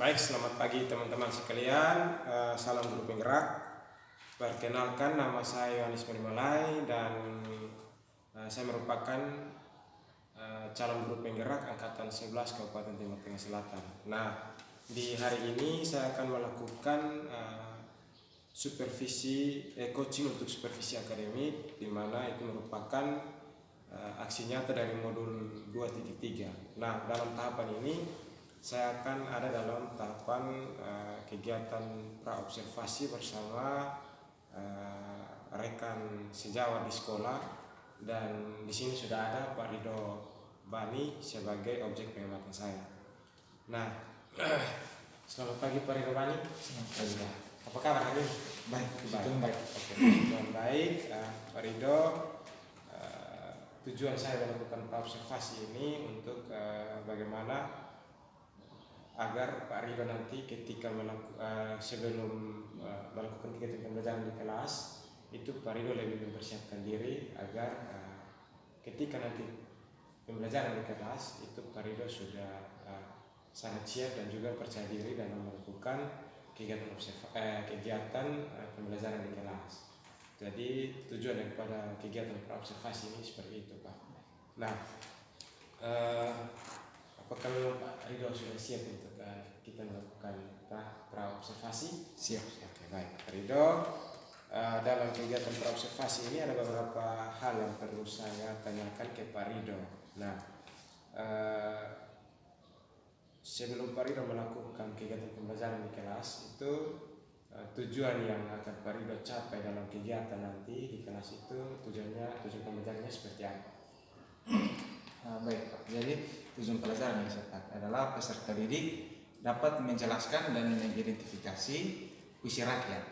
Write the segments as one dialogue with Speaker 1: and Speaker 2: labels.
Speaker 1: Baik, selamat pagi teman-teman sekalian. Salam guru penggerak. Perkenalkan, nama saya Yohanes Marimalai dan saya merupakan calon guru penggerak angkatan 11 Kabupaten Timur Tengah Selatan. Nah, di hari ini saya akan melakukan coaching untuk supervisi akademik, di mana itu merupakan aksi nyata dari modul 2.3. Nah, dalam tahapan ini saya akan ada dalam tahapan kegiatan praobservasi bersama rekan sejawat di sekolah, dan di sini sudah ada Pak Rido Bani sebagai objek pengamatan saya. Nah, selamat pagi Pak Rido Bani.
Speaker 2: Selamat pagi.
Speaker 1: Apa kabar hari ini?
Speaker 2: Baik.
Speaker 1: Oke, tujuan baik. Pak Rido, tujuan saya melakukan praobservasi ini untuk bagaimana agar Pak Rido nanti ketika sebelum melakukan kegiatan pembelajaran di kelas itu Pak Rido lebih mempersiapkan diri agar ketika nanti pembelajaran di kelas itu Pak Rido sudah sangat siap dan juga percaya diri dalam melakukan kegiatan pembelajaran di kelas. Jadi tujuan daripada kegiatan praobservasi ini seperti itu, Pak. Nah, apakah Pak Rido sudah siap untuk kita melakukan praobservasi?
Speaker 2: Siap.
Speaker 1: Oke, baik Pak Rido. Dalam kegiatan praobservasi ini ada beberapa hal yang perlu saya tanyakan ke Pak Rido. Nah, sebelum Pak Rido melakukan kegiatan pembelajaran di kelas itu, tujuan yang akan Pak Rido capai dalam kegiatan nanti di kelas itu tujuan pembelajarannya seperti apa?
Speaker 2: Baik Pak, jadi tujuan pelajaran yang saya pakai adalah peserta didik dapat menjelaskan dan mengidentifikasi visi rakyat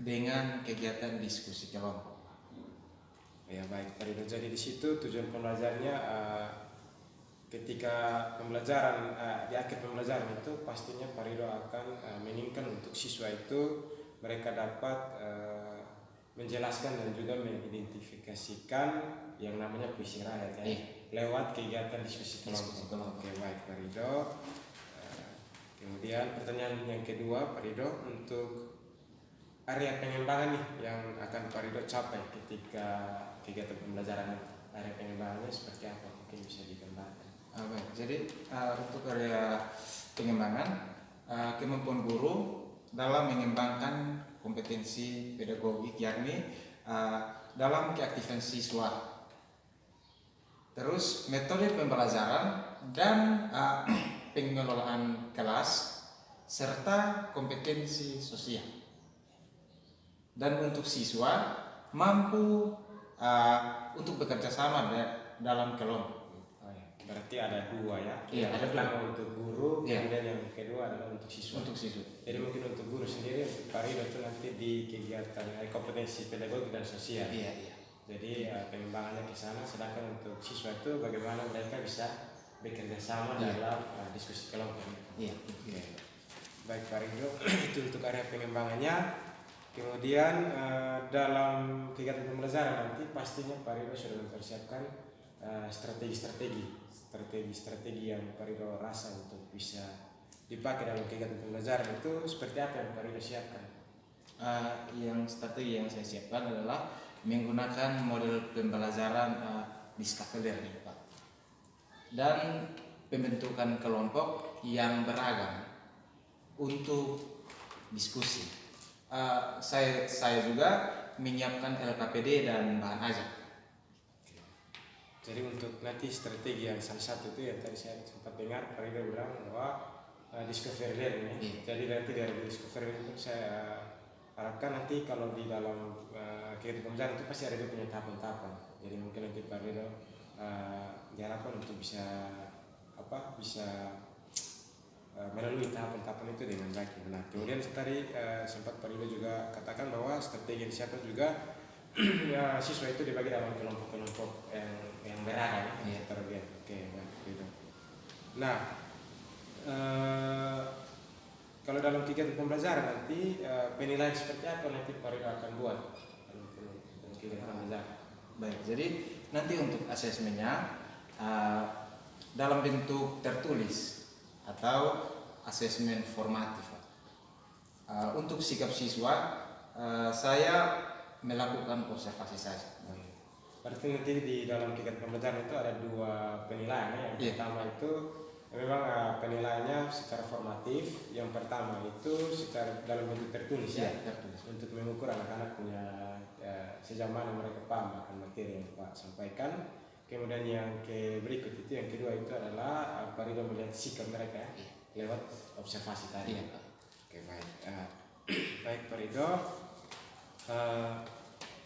Speaker 2: dengan kegiatan diskusi kelompok.
Speaker 1: Ya baik Pak Rido, jadi di situ tujuan pembelajarannya ketika pembelajaran di akhir pembelajaran itu pastinya Pak Rido akan menginginkan untuk siswa itu mereka dapat menjelaskan dan juga mengidentifikasikan yang namanya visi rakyat lewat kegiatan diskusi kelompok. Oke, baik Pak Rido. Kemudian pertanyaan yang kedua Pak Rido, untuk area pengembangan nih yang akan Pak Rido capai ketika kegiatan pembelajaran, area pengembangannya seperti apa? Mungkin bisa digambarkan.
Speaker 2: Baik, jadi untuk area pengembangan kemampuan guru dalam mengembangkan kompetensi pedagogik, yakni dalam keaktifan siswa, terus metode pembelajaran dan pengelolaan kelas, serta kompetensi sosial. Dan untuk siswa mampu untuk bekerja sama dalam kelompok.
Speaker 1: Berarti ada dua ya?
Speaker 2: Iya, ada
Speaker 1: pertama untuk guru,
Speaker 2: iya.
Speaker 1: kemudian yang kedua adalah untuk siswa. Jadi mungkin untuk guru sendiri, untuk Pak Rido itu nanti di kegiatan kompetensi pedagogi dan sosial.
Speaker 2: Iya.
Speaker 1: Jadi pengembangannya ke sana, sedangkan untuk siswa itu bagaimana mereka bisa bekerja sama dalam diskusi kelompok.
Speaker 2: Iya.
Speaker 1: Baik Pak Rido, itu untuk area pengembangannya. Kemudian dalam kegiatan pembelajaran nanti pastinya Pak Rido sudah mempersiapkan strategi yang Pak Rido rasa untuk bisa dipakai dalam kegiatan pembelajaran itu seperti apa yang Pak Rido siapkan?
Speaker 2: Yang strategi yang saya siapkan adalah menggunakan model pembelajaran discovery learning, Pak, dan pembentukan kelompok yang beragam untuk diskusi. Saya juga menyiapkan LKPD dan bahan ajar.
Speaker 1: Jadi untuk nanti strategi yang salah satu itu yang tadi saya sempat dengar Pak Rido bilang bahwa discovery learning. Jadi nanti dari discovery itu saya harapkan nanti kalau di dalam kegiatan pembelajaran itu pasti ada dia punya tahapan-tahapan. Jadi mungkin nanti Pak Rido diharapkan untuk bisa melalui tahapan-tahapan itu dengan baik. Nah, kemudian tadi sempat Pak Rido juga katakan bahwa strategi yang disiapkan juga ya, siswa itu dibagi dalam kelompok-kelompok yang beragam. Oke, baik Rido. Nah, kalau dalam kegiatan pembelajaran nanti penilaian seperti apa nanti Pak Rido akan buat dalam kegiatan pembelajaran?
Speaker 2: Baik, jadi nanti untuk asesmennya dalam bentuk tertulis atau asesmen formatif, Pak. Untuk sikap siswa, saya melakukan observasi saja.
Speaker 1: Berarti nanti di dalam kegiatan pembelajaran itu ada dua penilaian ya. Yang pertama itu memang penilaiannya secara formatif. Yang pertama itu secara dalam bentuk tertulis ya, tertulis. Untuk mengukur anak-anak punya sejauh mana mereka paham akan materi yang Pak sampaikan. Kemudian yang berikut itu yang kedua itu adalah Pak Ridho melihat sikap mereka ya, lewat observasi tadi. Oke, baik. Baik Pak Ridho.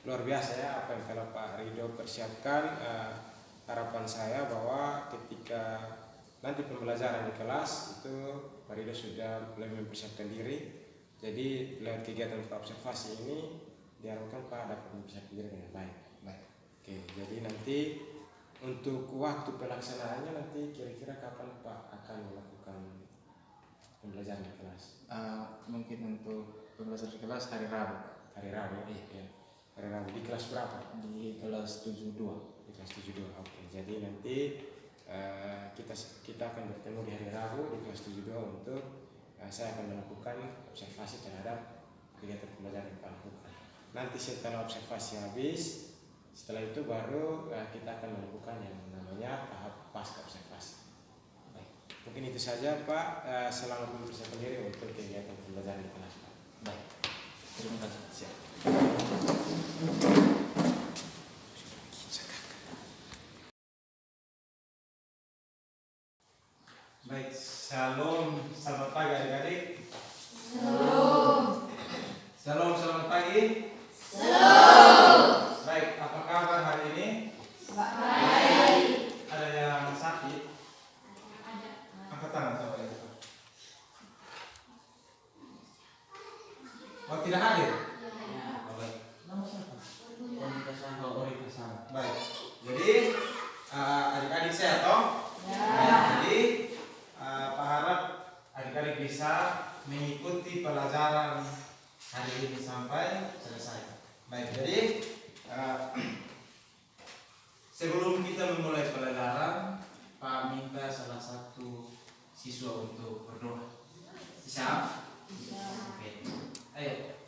Speaker 1: Luar biasa ya apa yang telah Pak Ridho persiapkan. Harapan saya bahwa ketika nanti pembelajaran di kelas itu Pak Ridho sudah mulai mempersiapkan diri. Jadi lewat kegiatan observasi ini diharapkan Pak dapat mempersiapkan diri dengan baik. Oke, jadi nanti untuk waktu pelaksanaannya nanti kira-kira kapan Pak akan melakukan pembelajaran di kelas?
Speaker 2: Mungkin untuk pembelajaran di kelas hari Rabu.
Speaker 1: Hari Rabu ya. Hari Rabu di kelas berapa?
Speaker 2: Di kelas 72.
Speaker 1: Di kelas 72. Oke. Jadi nanti kita akan bertemu di hari Rabu di kelas 72 untuk saya akan melakukan observasi terhadap kegiatan pembelajaran yang Pak lakukan. Nanti setelah observasi habis, setelah itu baru kita akan melakukan yang namanya tahap pasca observasi. Baik. Mungkin itu saja Pak. Selamat mempersiapkan diri untuk kegiatan pembelajaran di kelas Pak.
Speaker 2: Baik. Terima kasih. Siap. Baik, shalom, selamat pagi adik-adik. Shalom, selamat pagi. Baik, apa kabar hari ini? Baik. Ada yang sakit? Angkat tangan coba ya. Oh, tidak hadir? Nama siapa? Baik. Jadi adik-adik sehat toh? Jadi Pak harap adik-adik bisa mengikuti pelajaran hari ini sampai selesai. Baik. Jadi sebelum kita memulai pelajaran, Pak minta salah satu siswa untuk berdoa. Bisa? Oke. Ayo.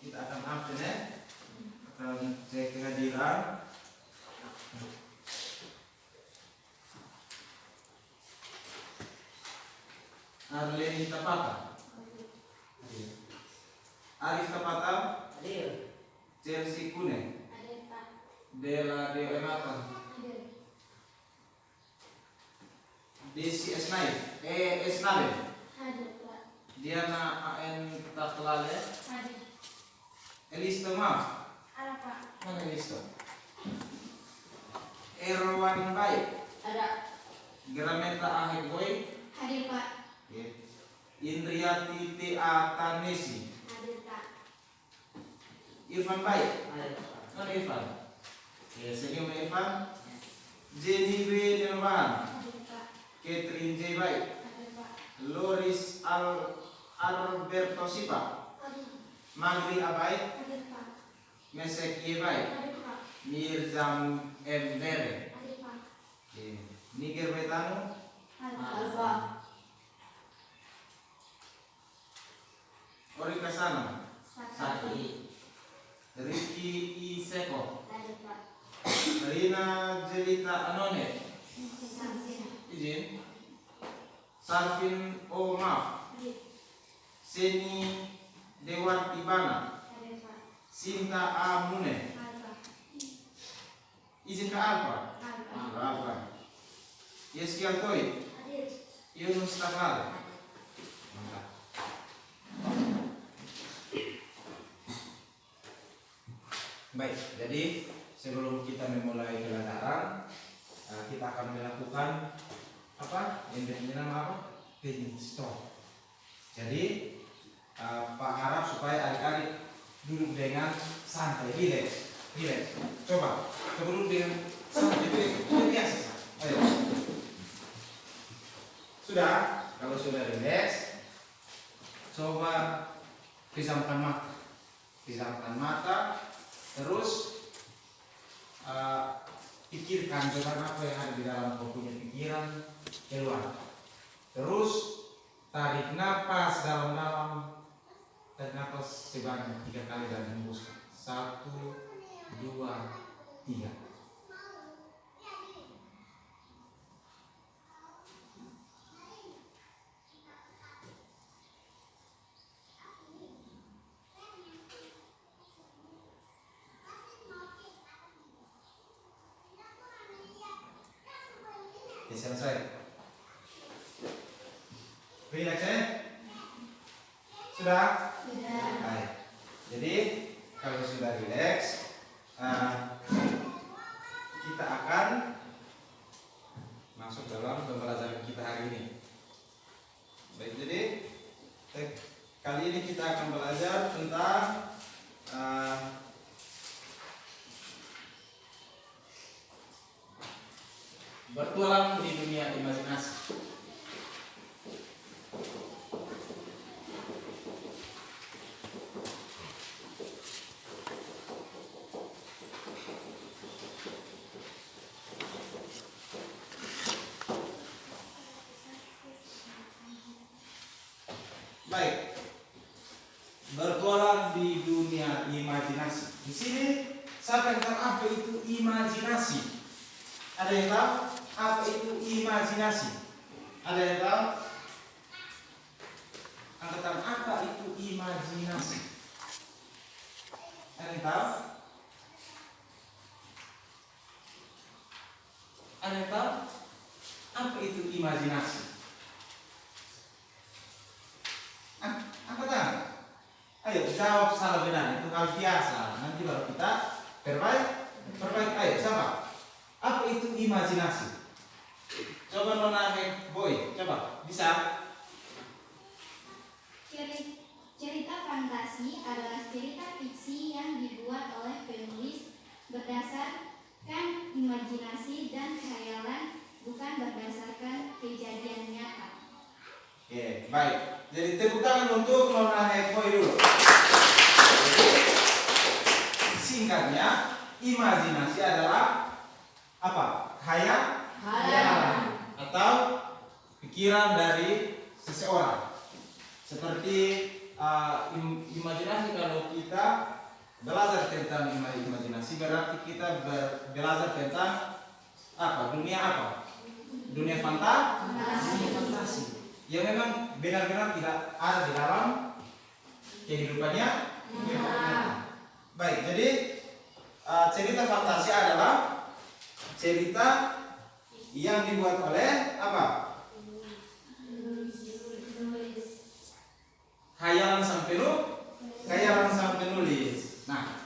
Speaker 2: Kita akan absen ya, akan cek kehadiran. Arleni Tapata, Arif Tapata, Chelsea Kune, Dela Dewenata, Desi Esnaif, Esnabe, Diana A.N. Taklale, Elista Maaf, mana Elista? Erwan Baik, Grameta Ahek Boy, Indriati T.A. Tanesi, Irfan Baik, mana Irfan? Senyum Irfan, Jenny W. Nirwan, Catherine J. Baik, Loris Alberto Sipa, Magri Abai, Mesek Y. Baik, Mirzam M. Dere, Niger Betano, Ori Kasana, Ricky I. Seko, Rina Jelita Anone, izin, Sarvin O. Maaf, Seni Dewan Ibana, Sinta A. Mune, izin ke Alfa, Yeski Altoi, Yunus Taklal. Baik, jadi sebelum kita memulai pelajaran, kita akan melakukan apa? Yang dinamakan apa? Taking stock. Jadi Pak harap supaya adik-adik duduk dengan santai, relax. Coba duduk dengan santai, itu biasa. Ayo. Sudah? Kalau sudah relax, coba pejamkan mata, terus pikirkan beban apa yang ada di dalam kau punya pikiran keluar. Terus tarik nafas dalam-dalam, tarik nafas sebanyak 3 kali dan hembuskan. 1, 2, 3. Selesai. Relax ya? Sudah? Sudah. Baik. Jadi kalau sudah relax, kita akan masuk dalam pembelajaran kita hari ini. Baik, jadi kali ini kita akan belajar tentang bertualang di dunia imajinasi. Baik, bertualang di dunia imajinasi. Di sini saya akan tahu apa itu imajinasi. Ada yang tahu apa itu imajinasi? Ada yang tahu? Angkatan apa itu imajinasi? Ada yang tahu? Ada yang tahu? Apa itu imajinasi? Angkat tangan. Ayo jawab salah benar, itu hal biasa. Nanti baru kita perbaiki. Ayo siapa? Apa itu imajinasi? Coba Nona Boy, coba bisa.
Speaker 3: Cerita fantasi adalah cerita fiksi yang dibuat oleh penulis berdasarkan imajinasi dan khayalan, bukan berdasarkan kejadian nyata.
Speaker 2: Oke, baik. Jadi tepuk tangan untuk Nona Boy dulu. Jadi, singkatnya, imajinasi adalah apa? Khayalan atau pikiran dari seseorang. Seperti imajinasi, kalau kita belajar tentang imajinasi berarti kita belajar tentang apa? Dunia fantasi. Yang memang benar-benar tidak ada di dalam kehidupannya. Baik, jadi cerita fantasi adalah cerita yang dibuat oleh apa? Khayalan sang penulis. Nah,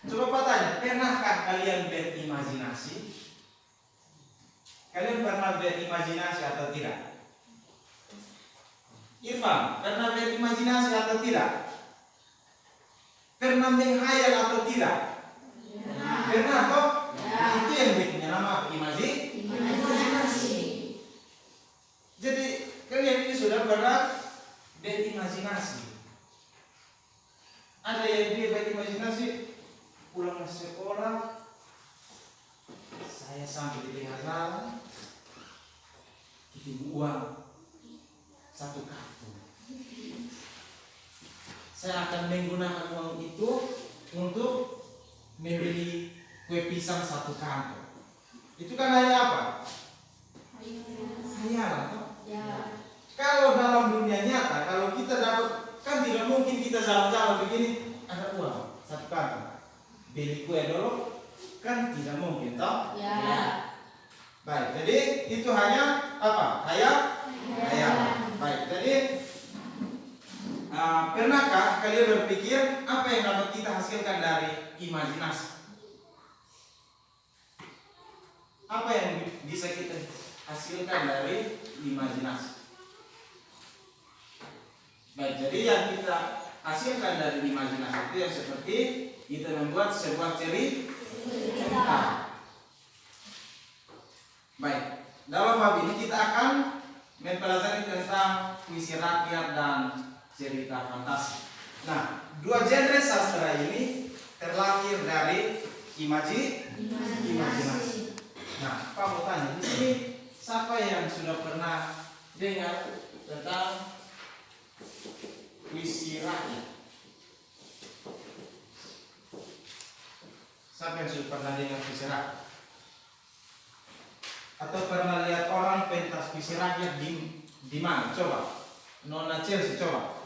Speaker 2: coba Pak tanya, pernahkah kalian berimajinasi? Kalian pernah berimajinasi atau tidak? Irfan, pernah berimajinasi atau tidak? Pernah menghayal atau tidak? Pernah toh? Nah, itu yang bikinnya nama imajinasi. Jadi kalian ini sudah pernah berimajinasi. Ada yang dia berimajinasi pulang sekolah, saya sampai di tengah jalan, kirim uang 1 kartu. Saya akan menggunakan uang itu untuk membeli kue pisang 1 kantong. Itu kan hanya apa? Khayalan. Ya. Kalau dalam dunia nyata, kalau kita dapat, kan tidak mungkin kita jalan-jalan begini ada uang 1 kantong. Beli kue dulu, kan tidak mungkin toh? Ya. Baik, jadi itu hanya apa? Khayalan. Baik, jadi pernahkah kalian berpikir apa yang dapat kita hasilkan dari imajinasi? apa yang bisa kita hasilkan dari imajinasi? Baik, jadi yang kita hasilkan dari imajinasi itu yang seperti kita membuat sebuah cerita. Baik, dalam bab ini kita akan mempelajari tentang puisi rakyat dan cerita fantasi. Nah, dua genre sastra ini terlahir dari imajinasi. Nah, Pak mau tanya di sini, siapa yang sudah pernah dengar tentang puisi rakyat? Siapa yang sudah pernah dengar puisi rakyat? Atau pernah lihat orang pentas puisi rakyat di mana? Coba, Nona Chelsea coba.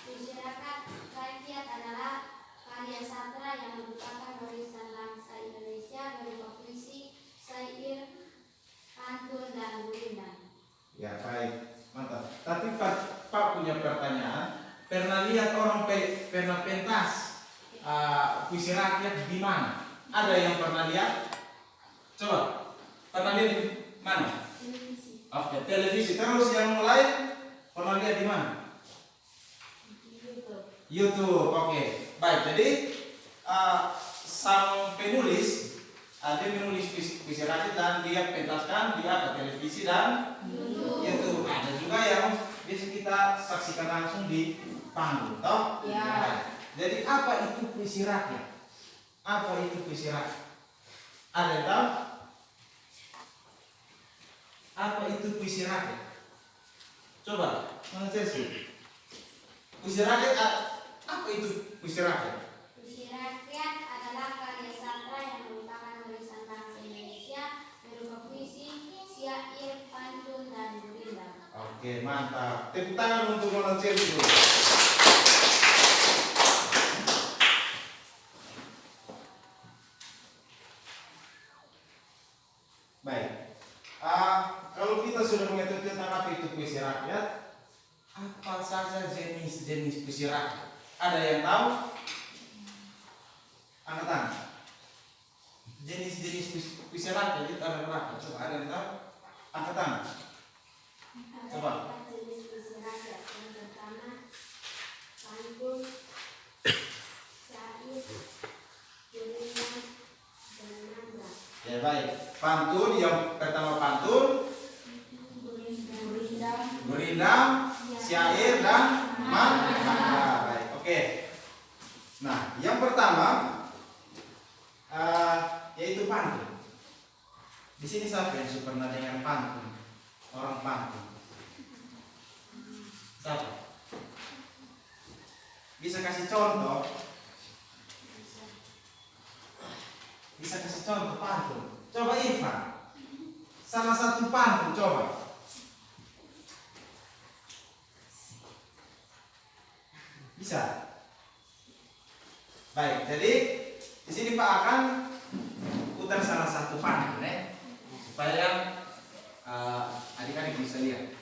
Speaker 3: Puisi rakyat adalah karya sastra yang merupakan warisan bangsa Indonesia berupa puisi, syair, pantun, dan gurindam.
Speaker 2: Ya baik, mantap. Tapi Pak punya pertanyaan. Pernah lihat orang pernah pentas puisi rakyat di mana? Ada yang pernah lihat? Coba, pernah lihat di mana?
Speaker 3: Televisi.
Speaker 2: Oke, televisi. Terus yang lain pernah lihat di mana? YouTube. Oke. Baik, jadi sang penulis dia menulis puisi rakyat dan dia pentaskan di televisi dan YouTube. Ada juga yang bisa kita saksikan langsung di panggung, toh?
Speaker 3: Ya.
Speaker 2: Baik. Jadi apa itu puisi rakyat? Apa itu puisi rakyat? Ada yang tahu? Apa itu puisi rakyat? Coba, Chelsea. Puisi rakyat, apa itu puisi rakyat?
Speaker 3: Puisi rakyat adalah karya sastra yang merupakan warisan bangsa Indonesia berupa puisi, syair, pantun, dan gurindam.
Speaker 2: Oke, mantap. Tepuk tangan untuk Nona Chelsea dulu. Baik. Kalau kita sudah mengetahui tentang apa itu puisi rakyat, apa saja jenis-jenis puisi rakyat? Ada yang tahu? Angkat tangan. Jenis-jenis puisi rakyat itu ada berapa? Coba, ada yang tahu? Angkat tangan. Coba.
Speaker 3: Ada jenis puisi rakyat. Yang pertama, pantun, syair, gurindam, dan nambah.
Speaker 2: Ya baik. Pantun, yang pertama pantun, gurindam, syair dan nambah. Baik, oke. Nah, yang pertama yaitu pantun. Di sini siapa yang sudah pernah dengar pantun? Orang pantun. Siapa? Bisa kasih contoh? Bisa kasih contoh pantun? Coba Irfan. Salah satu pantun coba. Bisa. Baik, jadi di sini Pak akan putar salah satu pantun ya, supaya adik-adik bisa lihat.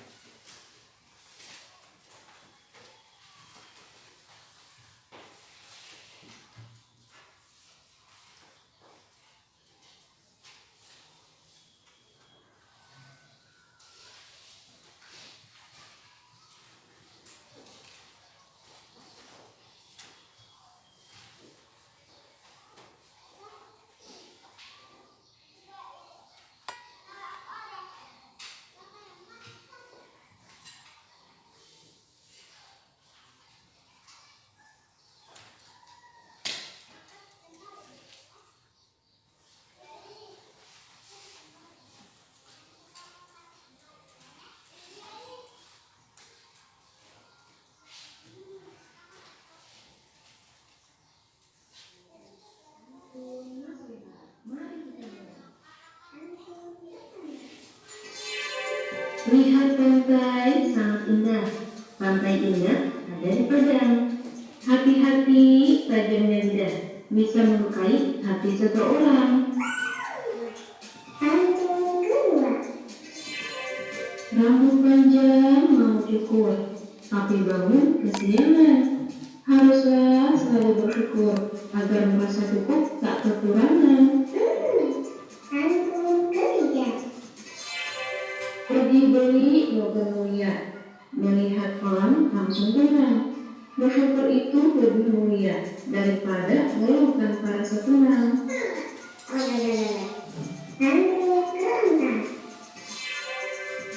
Speaker 4: Lihat pantai sangat indah. Pantai indah ada di Padang. Hati-hati tajamnya lidah, bisa melukai hati seseorang.
Speaker 3: Pantun kedua.
Speaker 4: Rambut panjang mau cukur, tapi bangun kesiangan. Haruslah selalu bersyukur agar merasa cukup tak kekurangan.
Speaker 3: Pantun
Speaker 4: Bersyukur itu lebih mulia daripada melakukan para setenang.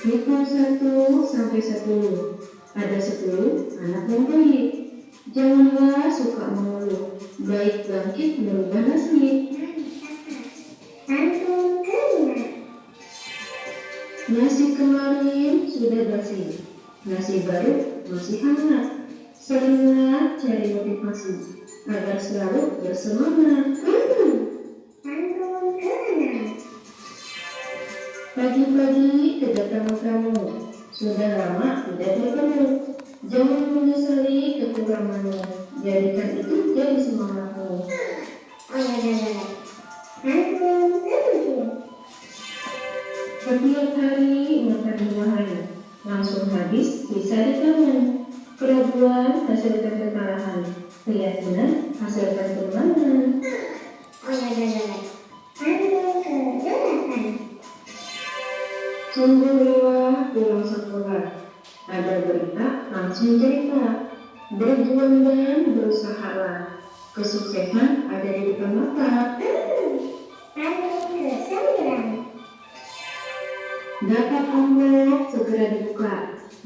Speaker 4: Hitung 1 sampai 10. Ada 10 anak yang baik. Janganlah suka mengeluh, baik bangkit merubah nasib. Nasi kemarin sudah basi, nasi baru masih hangat. Seringlah cari motivasi agar selalu bersemangat. Pagi-pagi kedatangan kamu, sudah lama tidak bertemu. Jangan menyesali kekuranganmu, jadikan itu jadi semangatmu. Setiap hari makan buah-buahan, langsung habis bisa di tangan. Keraguan hasilkan kekalahan, keyakinan hasilkan kemenangan. Sungguh lelah pulang sekolah, ada berita langsung cerita. Berjuang dan berusahalah, kesuksesan ada di depan mata. Dapat amplop segera dibuka,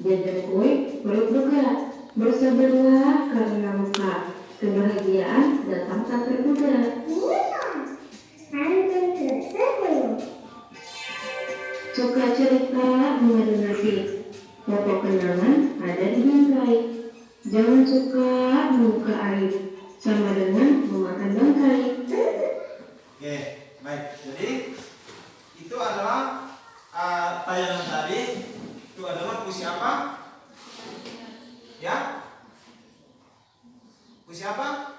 Speaker 4: jajan kue perut buka. Bersabarlah karena luka, kebahagiaan datang tak terduga. Suka cerita mengadu nasib, foto kenangan ada di bingkai. Jangan suka membuka aib, sama dengan memakan bangkai.
Speaker 2: Oke, baik. Jadi itu adalah tayangan tadi. Itu adalah puisi apa? Ya? Puisi apa?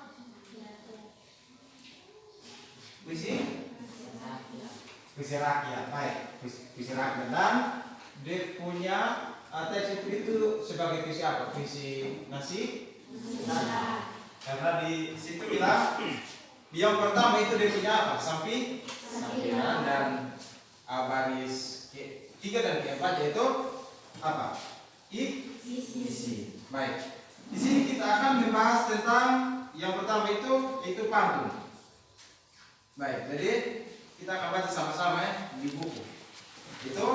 Speaker 2: Puisi? Puisi rakyat. Baik, puisi rakyat. Dan dia punya teks itu sebagai puisi apa? Puisi nasi? Karena di situ bilang yang pertama itu dia punya apa? Sampiran dan baris ketiga dan keempat yaitu apa? Isi. Baik. Di sini kita akan membahas tentang yang pertama itu pantun. Baik. Jadi kita akan baca sama-sama ya di buku. Itu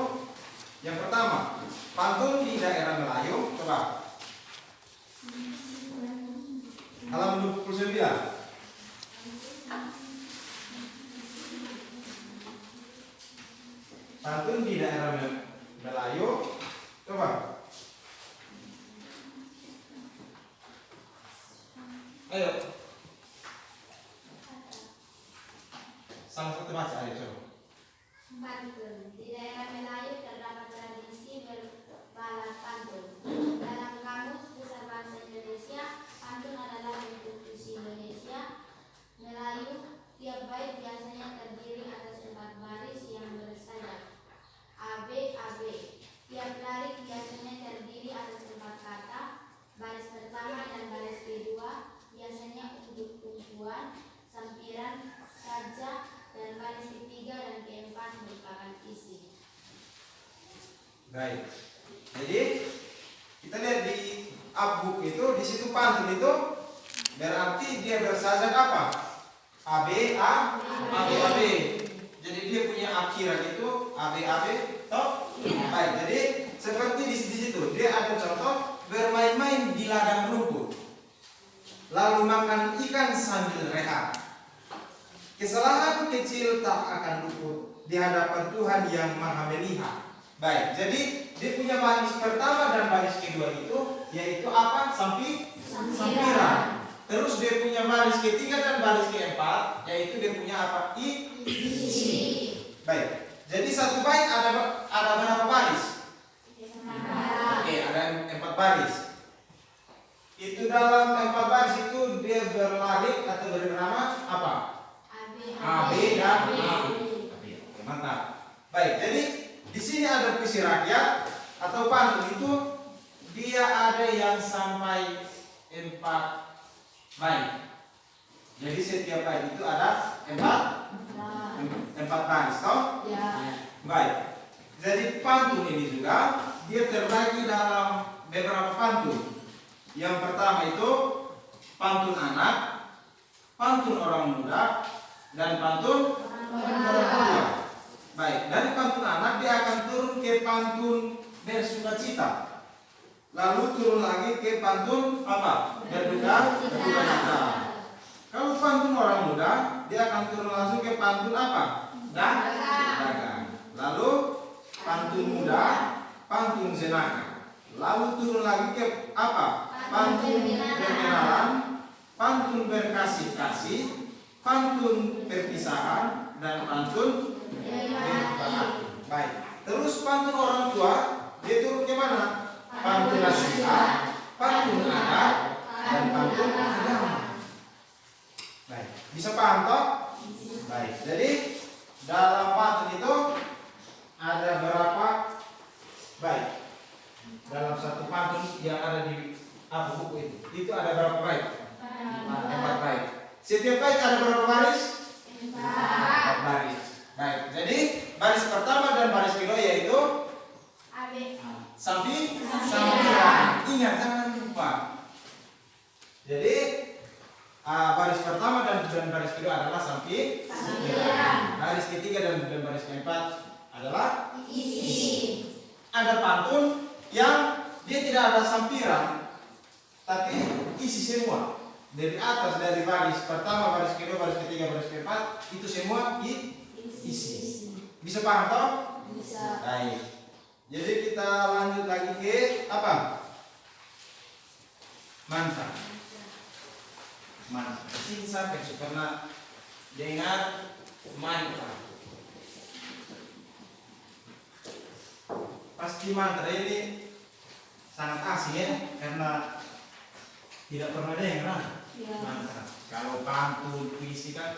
Speaker 2: yang pertama, pantun di daerah Melayu. Coba. Halaman 29. Pantun di daerah Melayu. Coba. Ayo. Sama satu baca, ayo coba.
Speaker 3: Pantun. Di daerah Melayu terdapat tradisi berbalas pantun. Dalam kamus besar bahasa Indonesia, pantun adalah bentuk puisi Indonesia Melayu. Tiap bait biasanya terdiri atas 4 baris yang bersajak A B A B. Tiap larik biasanya terdiri atas 4 kata. Baris pertama dan baris kedua biasanya untuk tumpuan, sampiran, sajak, dan baris ketiga dan keempat merupakan isi.
Speaker 2: Baik. Jadi kita lihat di abuk itu, di situ pantun itu berarti dia bersajak apa? A B A B A B. Jadi dia punya akhiran itu A B A B. Toh? Baik. Jadi seperti di situ dia ada contoh bermain-main di ladang rumput, lalu makan ikan sambil rehat. Kesalahan kecil tak akan luput di hadapan Tuhan yang Maha Melihat. Baik, jadi dia punya baris pertama dan baris kedua itu yaitu apa? Sampiran. Terus dia punya baris ketiga dan baris keempat yaitu dia punya apa? Isi. Baik. Jadi satu bait ada berapa baris? Oke, ada 4 baris. Itu dalam 4 baris itu dia berlarik atau bernama apa? A B dan A. Mantap. Baik, jadi di sini ada puisi rakyat atau pantun itu dia ada yang sampai 4 bait. Jadi setiap bait itu ada 4 baris, toh?
Speaker 3: Ya.
Speaker 2: Baik. Jadi pantun ini juga dia terbagi dalam beberapa pantun. Yang pertama itu pantun anak, pantun orang muda, dan pantun orang tua. Baik, dari pantun anak dia akan turun ke pantun bersukacita. Lalu turun lagi ke pantun apa? Berduka cita. Kalau pantun orang muda, dia akan turun langsung ke pantun apa? Dagang. Lalu pantun muda, pantun jenaka. Lalu turun lagi ke apa? Pantun perkenalan, pantun berkasih-kasih, pantun perpisahan, dan pantun berbakti. Baik. Terus pantun orang tua, dia turun ke mana? Pantun nasihat, pantun adat, dan pantun agama. Baik, bisa paham toh? Baik, jadi dalam pantun itu ada berapa? Baik, dalam satu pantun yang ada di buku itu ada berapa bait? 4 bait. Setiap bait ada berapa baris? 4 baris. Baik, jadi baris pertama dan baris kedua yaitu sampiran. Ingat, jangan lupa. Jadi baris pertama dan baris kedua adalah sampiran. Baris ketiga dan baris keempat adalah isi. Ada pantun yang dia tidak ada sampiran, tapi isi semua. Dari atas, dari baris pertama, baris kedua, baris ketiga, baris keempat, itu semua isi. Bisa paham toh? Bisa. Baik. Jadi kita lanjut lagi ke apa? Mantra. Sini sampai pernah dengar mantra. Pasti mantra ini sangat asing ya, karena tidak pernah dengar mantra. Kalau pantun, puisi kan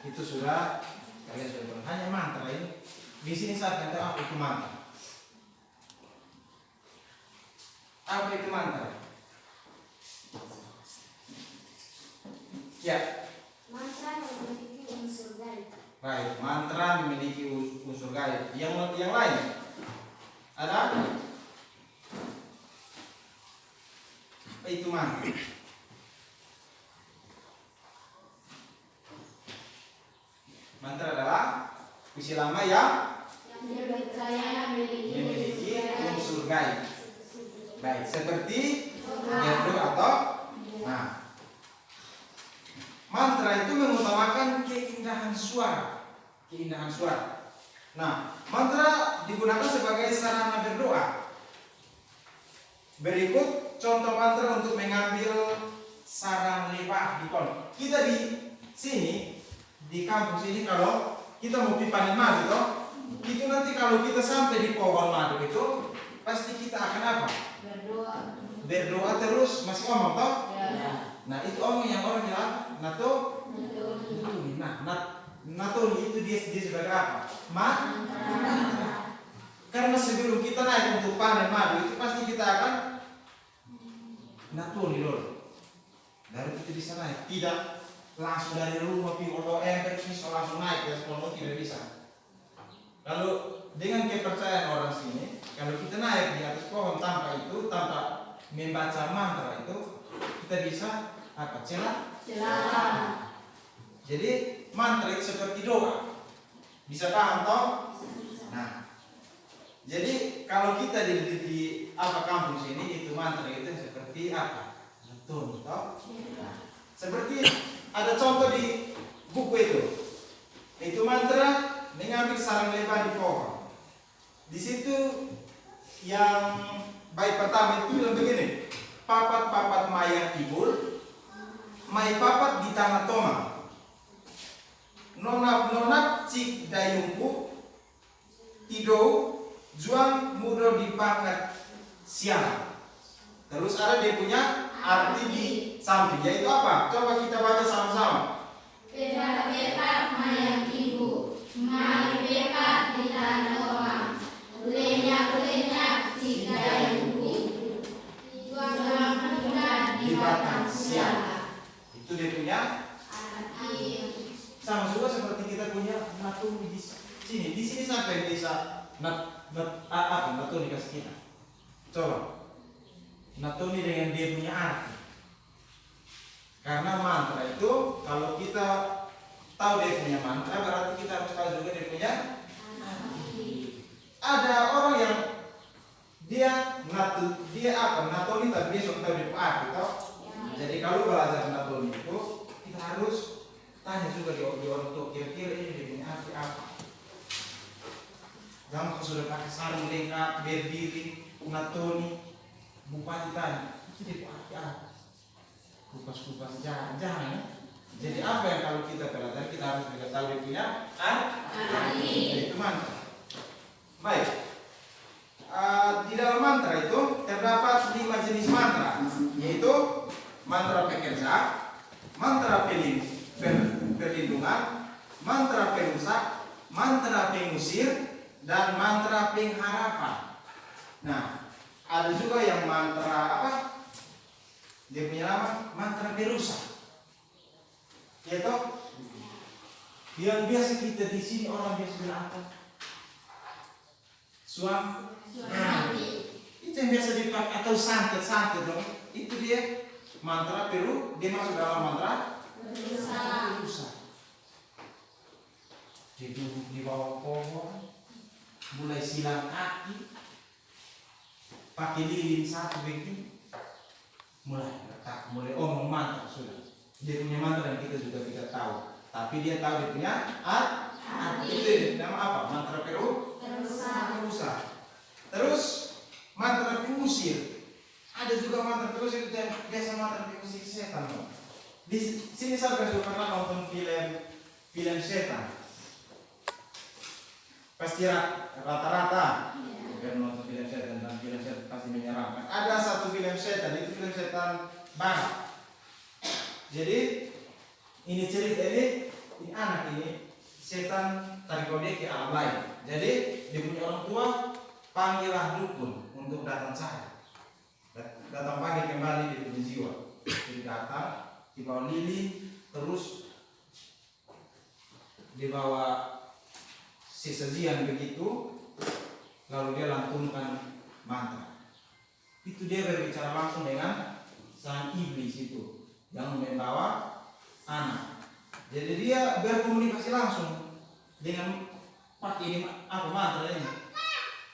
Speaker 2: itu sudah kalian sudah pernah. Hanya mantra ini di sini saya tahu apa itu mantra. Apa itu mantra? Ya.
Speaker 3: Mantra memiliki unsur gaib.
Speaker 2: Baik, mantra memiliki unsur gaib. Yang lain ada? Apa itu mantra? Mantra adalah puisi lama yang
Speaker 3: dipercaya
Speaker 2: memiliki unsur gaib. Baik, seperti berdoa atau mantra itu mengutamakan keindahan suara. Nah, mantra digunakan sebagai sarana berdoa. Berikut contoh mantra untuk mengambil sarang lebah di pohon. Kita di sini, di kampus ini, kalau kita mau panen madu toh, itu nanti kalau kita sampai di pohon madu itu, pasti kita akan apa? Berdoa terus, masih ngomong toh? Ya. Nah, itu omong yang orang bilang natuni. Natuni itu dia sebagai apa? Mantra. Karena sebelum kita naik untuk panen madu itu pasti kita akan natuni dulu. Baru kita bisa naik. Tidak langsung dari rumah terus langsung naik ya, semua tidak bisa. Kalau dengan kepercayaan orang sini, kalau kita naik di atas pohon tanpa membaca mantra itu, kita bisa apa? Celah. Jadi mantra itu seperti doa. Bisa paham toh? Nah, jadi kalau kita di kampung sini itu mantra itu seperti apa? Betul toh? Nah, seperti ada contoh di buku itu. Itu mantra mengambil sarang lebah di pohon. Di situ yang bait pertama itu bilang begini, papat-papat mayang ibul, mai papat di tanah toma, nonap-nonap cik dayungku, tidou juang mudo di pangkat siang. Terus ada dia punya arti di samping, yaitu apa? Coba kita baca sama-sama.
Speaker 3: Pepak-pepak mayang ibu, mai pepak di tanah orang, lenyap-lenyap cik dayungku, juang muda di batang siang.
Speaker 2: Itu dia punya
Speaker 3: arti.
Speaker 2: sama juga seperti kita punya natuni di sini. Di sini sampai bisa natuni kasih kita. Coba. Natoni dengan dia punya arti. Karena mantra itu kalau kita tahu dia punya mantra berarti kita harus tahu juga dia punya arti. Ada orang yang dia natoni tapi dia sudah tahu dia punya arti toh. Jadi kalau belajar natoni itu kita harus tanya juga di orang tua kira-kira ini dia punya arti apa. Jangan kalau sudah pakai sarung lengkap, berdiri, natoni, bupati tanya, itu dia punya arti apa? Kupas-kupas jangan ya. Jadi apa yang kalau kita pelajari kita harus juga tahu dia punya arti. Itu mantra. Baik. Di dalam mantra itu terdapat 5 jenis mantra, yaitu mantra pekerja, mantra perlindungan, mantra perusak, mantra pengusir, dan mantra pengharapan. Nah, ada juga yang mantra apa? Dia punya nama mantra perusak. Yaitu yang biasa kita di sini orang biasa bilang apa? Suami. Itu yang biasa dipakai atau santet dong. Itu dia mantra dia masuk dalam mantra perusak. Dia duduk di bawah pohon, mulai silang kaki, pakai lilin satu begini. Mulai omong mantra sudah. Dia punya mantra yang kita juga tidak tahu. Tapi dia tahu dia punya arti. Itu nama apa? Mantra perusak. Terus mantra pengusir. Ada juga mantra pengusir yang biasa mantra pengusir setan. Di sini saya sudah pernah nonton film setan. Pasti rata-rata nonton film setan dan film setan pasti menyeramkan. Ada satu film setan, itu film setan barat. Jadi ini cerita ini anak ini setan tarik kode ke alam lain. Jadi dia punya orang tua panggillah dukun untuk datang saya. Datang panggil kembali dia punya jiwa. Jadi datang dibawa lilin, terus dibawa sesajian begitu, lalu dia lantunkan mantra. Itu dia berbicara langsung dengan sang iblis itu yang membawa anak. Jadi dia berkomunikasi langsung dengan pakai apa mantra ini.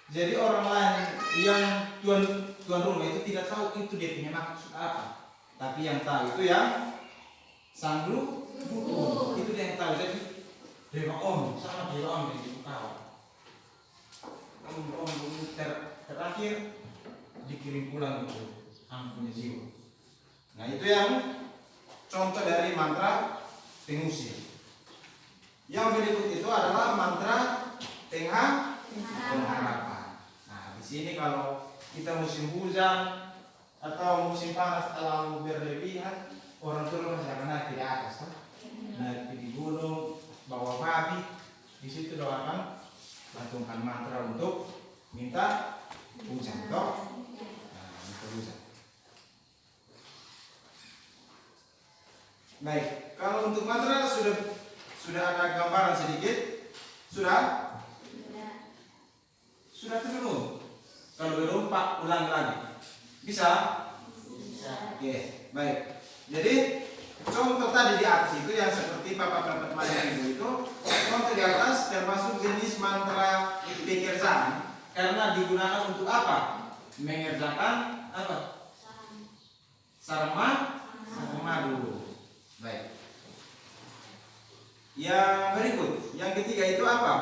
Speaker 2: Jadi orang lain yang tuan rumah itu tidak tahu itu dia punya maksud apa. Tapi yang tahu itu yang sang dukun. Itu dia yang tahu. Jadi dia om sama dia om begitu kawan. Terakhir dikirim pulang itu punya jiwa. Nah itu yang contoh dari mantra pengusir. Yang berikut itu adalah mantra pengharapan. Nah di sini kalau kita musim hujan atau musim panas terlalu berlebihan, orang tua masih akan naik di atas, naik di gunung, bawa babi, di situ doakan, lantunkan mantra untuk minta hujan, toh? Nah, minta hujan. Baik, kalau untuk mantra sudah ada gambaran sedikit, sudah belum? Kalau belum, Pak ulang lagi. Bisa? Oke, baik. Jadi contoh tadi di atas itu yang seperti papat itu, contoh di atas termasuk jenis mantra pekerjaan karena digunakan untuk apa? Mengerjakan apa? Sarang madu. Baik. Yang berikut, yang ketiga itu apa?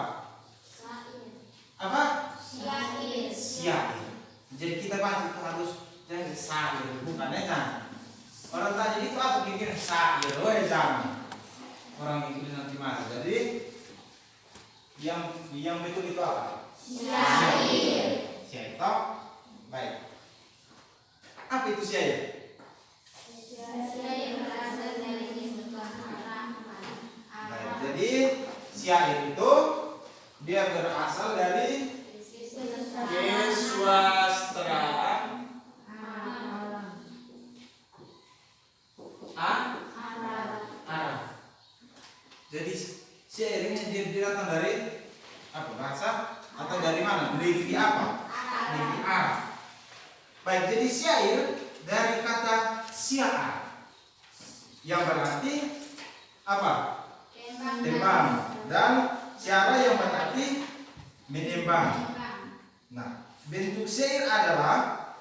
Speaker 2: Apa? Syair. Jadi kita baca itu harus jadi syair, bukan ejan. Orang tadi itu apa pikir syair, ejan. Orang Inggris nanti marah. Jadi yang betul itu apa? Syair. Syair, toh? Baik. Apa itu syair? Baik. Jadi syair itu dia berasal dari kesusastraan Arab. Jadi syair ini dia datang dari apa bahasa atau dari mana? Negeri apa? Negeri Arab. Baik, jadi syair dari kata syaar yang berarti apa? Tembang. Dan syair yang berarti menembang. Nah, bentuk syair adalah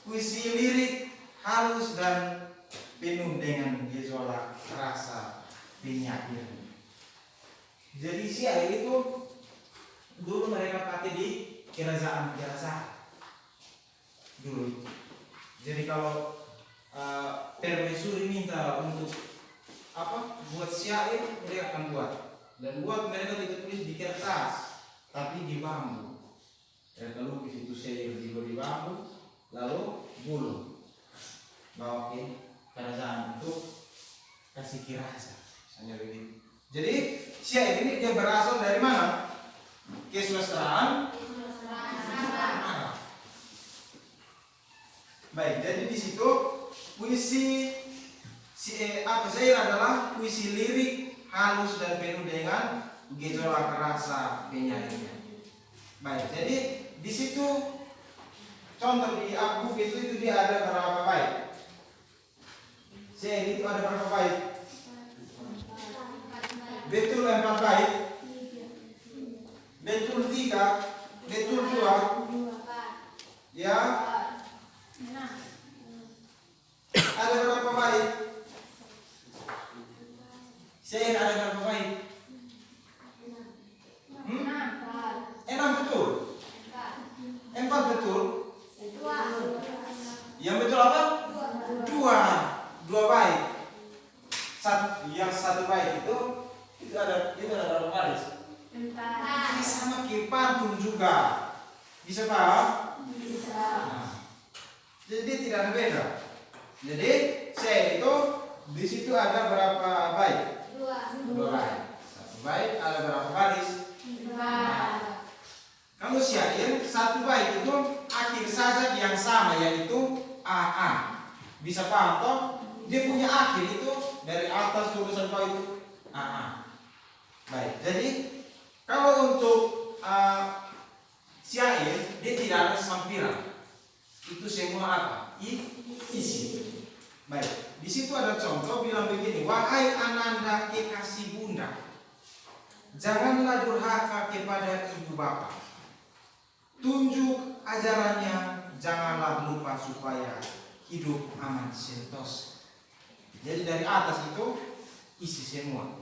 Speaker 2: puisi lirik halus dan penuh dengan gejolak rasa penyair. Jadi syair itu dulu mereka pakai di kerajaan-kerajaan dulu. Jadi kalau permaisuri minta untuk apa buat syair, mereka akan buat, dan buat mereka tidak tulis di kertas tapi di bambu. Mereka lukis itu syair di bambu, lalu gulung bawa ke kerajaan untuk kasih kirasa, misalnya begitu. Jadi syair ini dia berasal dari mana? Kesusastraan Arab. Baik, jadi di situ puisi syair adalah puisi lirik halus dan penuh dengan gejolak rasa penyairnya. Baik, jadi di situ contoh di buku itu dia ada berapa bait? Syair itu ada berapa bait? Betul 4 bait? Betul 3? Betul 2? Ya? Ada berapa bait? Syair ada berapa bait? 6 betul? 4 betul? Yang betul apa? 2 bait. Yang 1 bait itu ada berapa baris? 4. Ini sama kayak pantun juga. Bisa paham? Bisa. Nah, jadi dia tidak ada beda. Jadi syair itu di situ ada berapa bait? 2 bait. 1 bait ada berapa baris? 4. Kalau syair 1 bait itu akhir saja yang sama, yaitu AA. Bisa paham toh? Dia punya akhir itu dari atas tulisan bawah itu AA. Baik, jadi kalau untuk syair dia tidak ada sampiran. Itu semua apa? Isi. Baik, di situ ada contoh bilang begini, wahai ananda kekasih bunda, janganlah durhaka kepada ibu bapak. Tunjuk ajarannya, janganlah lupa supaya hidup aman sentosa. Jadi dari atas itu isi semua.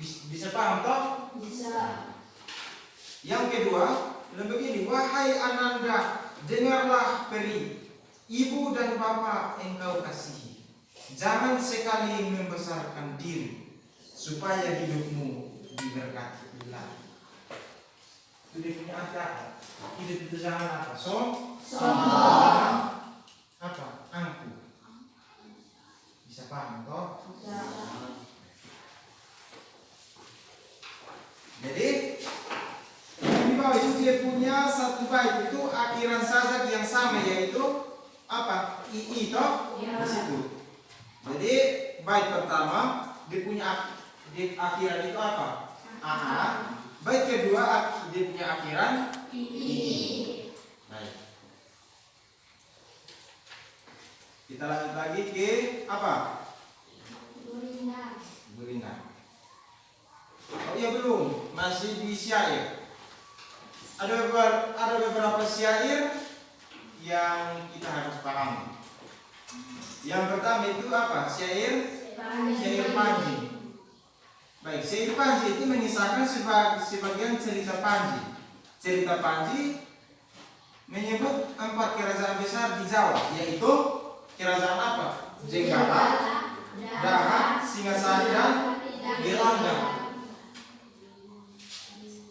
Speaker 2: Bisa paham toh? Bisa. Yang kedua, begini, wahai ananda, dengarlah peri, ibu dan bapak engkau kasihi. Jangan sekali membesarkan diri, supaya hidupmu diberkati ilahi. Itu dia punya akar. Hidup itu jangan apa? Sombong. Apa? Angkuh. Bisa paham toh? Bisa. Jadi di bawah itu dia punya 1 bait itu akhiran saja yang sama, yaitu apa? II toh? Di situ. Jadi bait pertama dia punya akhiran itu apa? AA. Bait kedua dia punya akhiran II. Baik. Kita lanjut lagi ke apa? Gurindam. Oh iya, belum, masih di syair. Ada beberapa syair yang kita harus pahami. Yang pertama itu apa? Syair Panji. Baik, syair Panji itu mengisahkan sebagian cerita Panji. Cerita Panji menyebut 4 kerajaan besar di Jawa, yaitu kerajaan apa? Jenggala, Daha, Singasari, dan Gelanggang.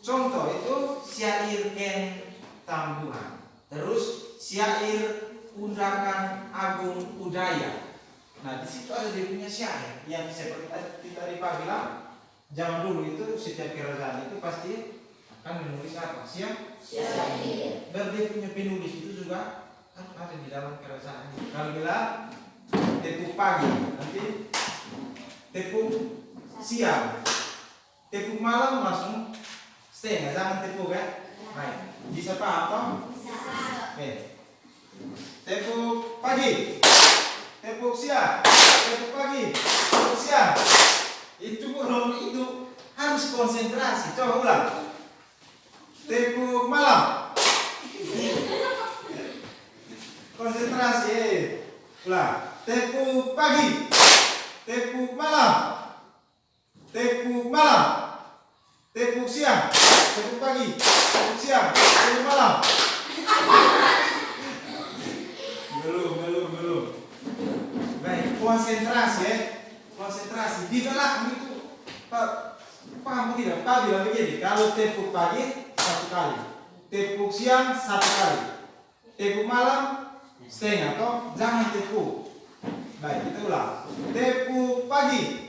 Speaker 2: Contoh itu syair Ken Tambuhan, terus syair Undakan Agung Udaya. Nah, di situ ada dia punya syair yang seperti kita tadi bilang, zaman dulu itu setiap kerajaan itu pasti akan menulis apa? Syair. Dan dia punya penulis itu juga ada di dalam kerajaan. Kalau bilang tepuk pagi, nanti tepuk siang, tepuk malam langsung setengah, jangan tepuk ya. Baik, bisa paham toh? Bisa. Oke. Tepuk pagi. Tepuk siang. Tepuk pagi. Tepuk siang. Itu bro, itu harus konsentrasi. Coba ulang. Tepuk malam. Konsentrasi. Ulang. Tepuk pagi. Tepuk malam. Tepuk malam. Tepuk siang. Tepuk pagi. Tepuk siang. Tepuk malam. Belum. Baik, konsentrasi ya. Konsentrasi. Di belakang itu paham tidak? Pak bilang begini, kalau tepuk pagi 1 kali, tepuk siang 1 kali, tepuk malam setengah, toh jangan tepuk. Baik, kita ulang. Tepuk pagi,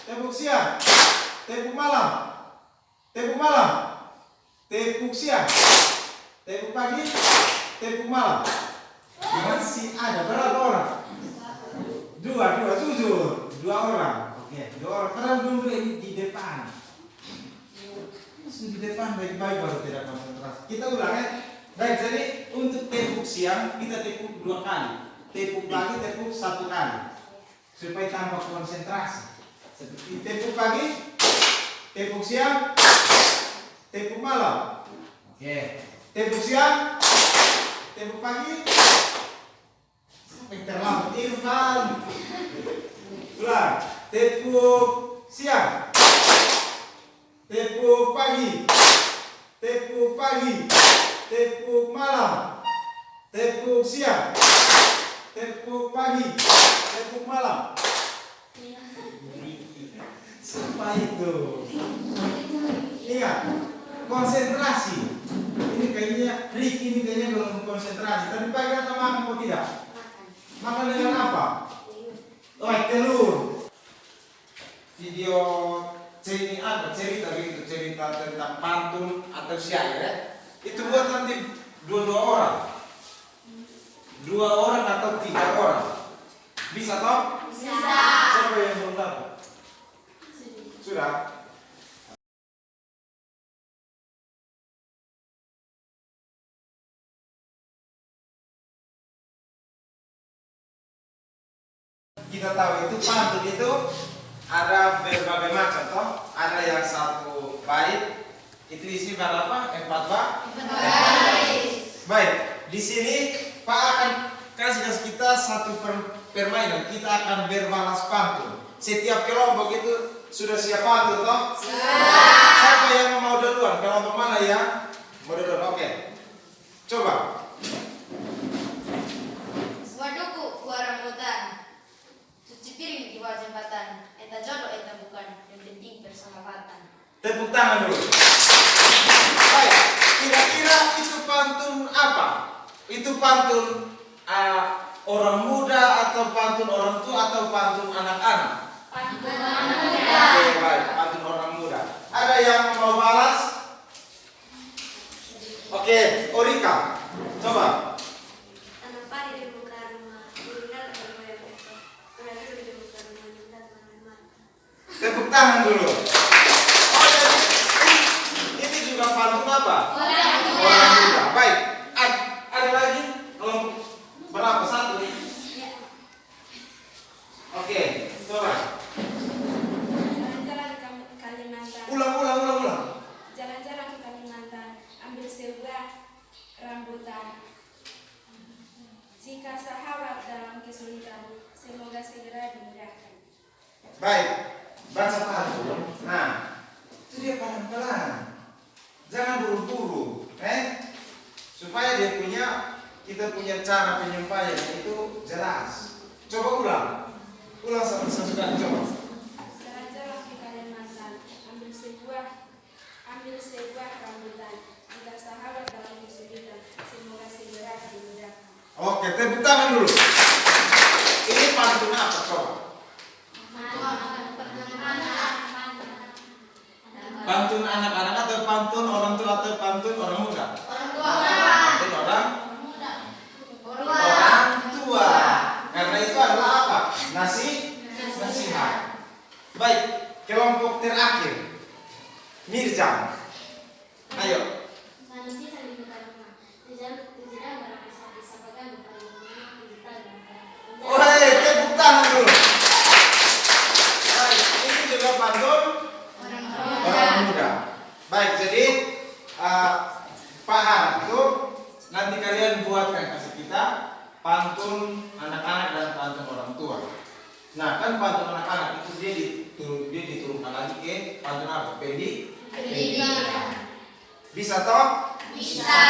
Speaker 2: tepuk siang, tepuk malam, tepuk malam, tepuk siang, tepuk pagi, tepuk malam. Masih ada berapa orang? Dua, jujur. 2 orang. Oke, 2 orang. Karena dulu di depan. Di depan baik-baik baru tidak konsentrasi. Kita ulang ya. Baik, jadi untuk tepuk siang kita tepuk 2 kali. Tepuk pagi tepuk 1 kali. Supaya tambah konsentrasi. Seperti tepuk pagi, tepuk siang, tepuk malam. Oke. Tepuk siang, tepuk pagi. Sampai terlambat Irfan. Ulang. Tepuk siang, tepuk pagi, tepuk pagi, tepuk malam, tepuk siang, tepuk pagi, tepuk malam. Sampai itu. Ingat, konsentrasi. Ini kayaknya Ricky ini kayaknya belum konsentrasi. Tadi pagi atau makan kok tidak? Makan dengan apa? Oh, telur. Video cerita begitu, cerita tentang pantun atau syair ya. Itu buat nanti 2 orang. 2 orang atau 3 orang. Bisa toh?
Speaker 3: Bisa.
Speaker 2: Siapa yang belum dapat? Sudah? Kita tahu itu pantun itu ada berbagai macam toh. Ada yang 1 bait, itu isi berapa? 4
Speaker 3: Baik.
Speaker 2: Baik, di sini Pak akan kasih kita 1 permainan. Kita akan berbalas pantun. Setiap kelompok itu sudah siap pantun toh?
Speaker 3: Siap.
Speaker 2: Siapa yang mau duluan? Kelompok mana yang mau duluan? Oke. Coba.
Speaker 3: Waduku, gua rambutan. Cuci piring di bawah jembatan. Eta jodoh, eta bukan. Yang penting persahabatan.
Speaker 2: Tepuk tangan dulu. Baik, kira-kira itu pantun apa? Itu pantun orang muda atau pantun orang tua atau pantun anak-anak?
Speaker 3: Pantun
Speaker 2: Oke, baik, pantun orang muda. Ada yang mau balas? Oke, Orika, coba.
Speaker 3: Tanam padi di muka rumah. Burung datang berbayar pesta. Kuda duduk di muka rumah. Nyundat mana-mana.
Speaker 2: Tepuk tangan dulu. Oh, jadi ini juga pantun apa?
Speaker 3: Orang tua.
Speaker 2: Orang muda. Baik, ada lagi? Kelompok berapa? 1 nih? Oke, coba.
Speaker 5: Jalan-jalan ke Kalimantan.
Speaker 2: Ulang.
Speaker 5: Jalan-jalan ke Kalimantan. Ambil sebuah rambutan. Jika sahabat dalam kesulitan, semoga segera dimudahkan.
Speaker 2: Baik, baca pantun. Nah, itu dia pelan-pelan. Jangan buru-buru, supaya kita punya cara penyampaian itu jelas. Coba ulang sesudah coba.
Speaker 5: Jalan-jalan ke Kalimantan. Ambil sebuah rambutan. Jika sahabat dalam kesulitan, semoga segera dimudahkan.
Speaker 2: Oke, tepuk tangan dulu. Ini pantun apa coba? Pantun anak-anak atau pantun orang tua atau pantun orang muda? Pantun orang tua. Karena itu adalah apa? Nasihat. Baik, kelompok terakhir. Mirjam. Ayo.
Speaker 3: Manusia saling berkarma. Tidak berpisah bisa pegang
Speaker 2: kan pantun anak-anak itu dia diturunkan lagi ke pantun apa? Pendidikan. Bisa toh?
Speaker 3: Bisa.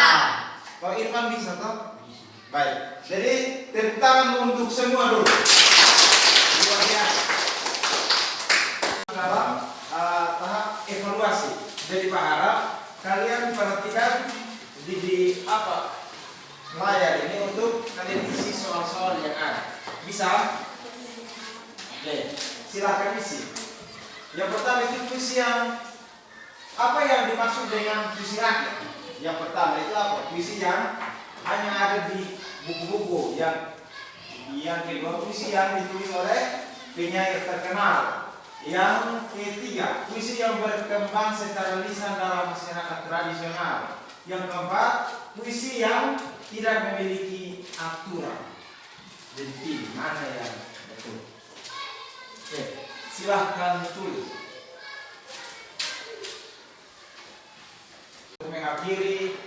Speaker 2: Kalau Irfan bisa toh? Baik. Jadi tepuk tangan untuk semua dulu. Luar biasa. Dalam tahap evaluasi. Jadi Pak harap kalian perhatikan di apa layar ini untuk kalian isi soal-soal yang ada. Bisa? Oke, silakan isi. Yang pertama itu puisi yang apa yang dimaksud dengan puisi rakyat? Yang pertama itu apa? Puisi yang hanya ada di buku-buku. Yang kedua puisi yang ditulis oleh penyair terkenal. Yang ketiga puisi yang berkembang secara lisan dalam masyarakat tradisional. Yang keempat puisi yang tidak memiliki aturan. Jadi pilih mana yang betul. Oke, silahkan tulis. Untuk mengakhiri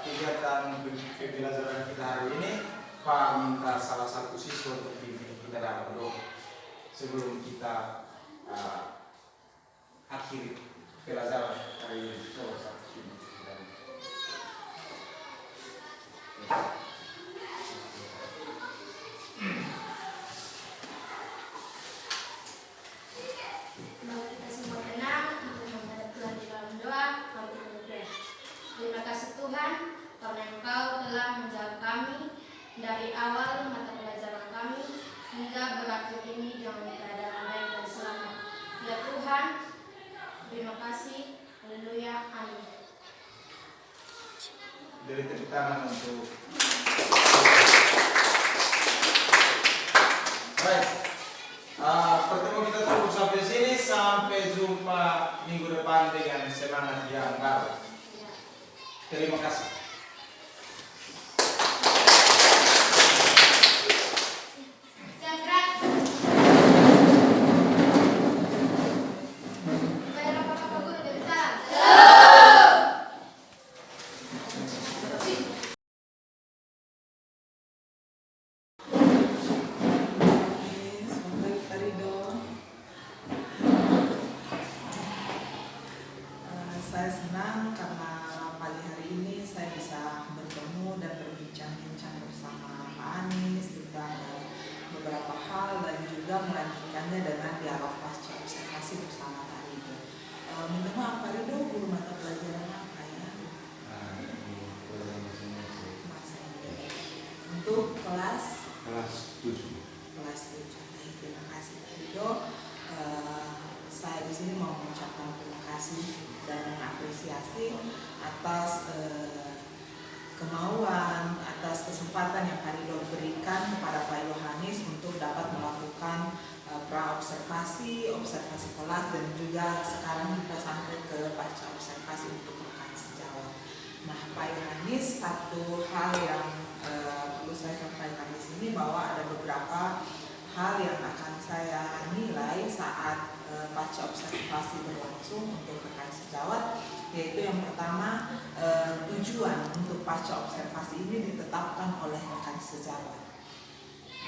Speaker 2: kegiatan pembelajaran kita hari ini, Pak minta salah satu siswa untuk kita dapat doa sebelum kita akhiri pelajaran hari ini.
Speaker 5: Mari kita semua tenang untuk menghadap Tuhan di dalam doa. Mari kita berdoa. Terima kasih Tuhan karena Engkau telah menjawab kami dari awal mata pelajaran kami hingga berakhir ini dengan keadaan baik dan selamat. Ya Tuhan, terima kasih. Haleluya. Amin.
Speaker 2: Dari tepuk tangan untuk baik. Pertemuan kita cukup sampai sini. Sampai jumpa minggu depan dengan semangat yang baru. Terima kasih.
Speaker 3: Siap gerak. Bayar apa-apa guru dari sana.
Speaker 6: Selamat Pak Ridho. Saya senang karena pagi hari ini saya bisa bertemu dan berbincang-bincang bersama Pak Anies tentang beberapa hal dan juga melanjutkannya dengan dialog pasca observasi bersama Pak Ridho. Minta maaf Pak Ridho, guru mata pelajaran apa ya? Bahasa Inggris. Untuk kelas
Speaker 2: 7.
Speaker 6: kelas 7. Baik, terima kasih Pak Ridho. Saya di sini mau mengucapkan terima kasih dan mengapresiasi atas kemauan, atas kesempatan yang Pak Ridho berikan kepada Pak Yohanes untuk dapat melakukan pra-observasi, observasi kelas, dan juga sekarang kita sampai ke pasca observasi untuk rekan sejawat. Nah, Pak Yohanes, satu hal yang perlu saya sampaikan di sini bahwa ada beberapa hal yang akan saya nilai saat pasca observasi berlangsung untuk rekan sejawat, yaitu yang pertama tujuan untuk pasca observasi ini ditetapkan oleh rekan sejawat.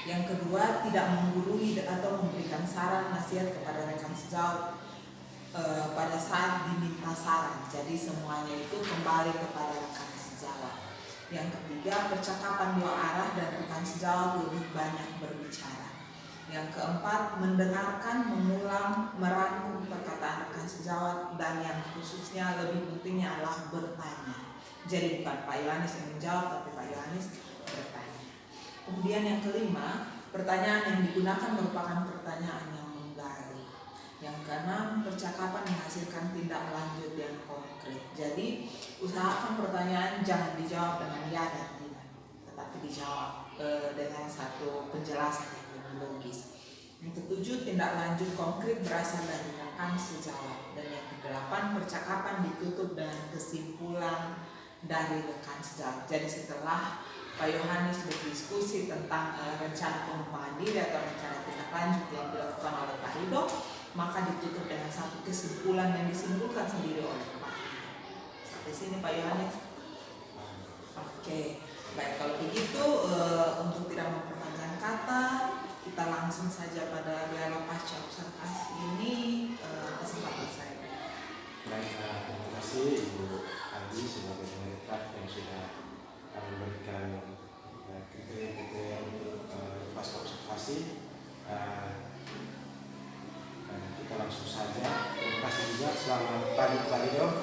Speaker 6: Yang kedua, tidak menggurui atau memberikan saran nasihat kepada rekan sejawat pada saat diminta saran. Jadi semuanya itu kembali kepada rekan sejawat. Yang ketiga, percakapan dua arah dan rekan sejawat lebih banyak berbicara. Yang keempat, mendengarkan, mengulang, merangkum perkataan rekan sejawat, dan yang khususnya lebih pentingnya adalah bertanya. Jadi bukan Pak Yohanes yang menjawab, tapi Pak Yohanes bertanya. Kemudian yang kelima, pertanyaan yang digunakan merupakan pertanyaan yang menggali. Yang keenam, percakapan menghasilkan tindak lanjut yang konkret. Jadi usahakan pertanyaan jangan dijawab dengan ya dan tidak, tetapi dijawab dengan satu penjelasan yang lebih logis. Yang ketujuh, tindak lanjut konkret berasal dari rekan sejawat. Dan yang kedelapan, percakapan ditutup dengan kesimpulan dari rekan sejawat. Jadi setelah Pak Yohanes berdiskusi tentang rencana pengembangan diri atau rencana tindak lanjut yang dilakukan oleh Pak Ridho, maka ditutup dengan satu kesimpulan yang disimpulkan sendiri oleh Pak Ridho. Sampai sini Pak Yohanes. Oke, baik, kalau begitu untuk tidak memperpanjang kata, kita kita langsung saja pada dialog pasca observasi ini, kesempatan saya.
Speaker 1: Baik, terima kasih Ibu Adi sebagai pemerintah yang sudah memberikan kriteria untuk pasca observasi. Kita langsung saja. Terima kasih juga. Selamat pagi Pak Rido.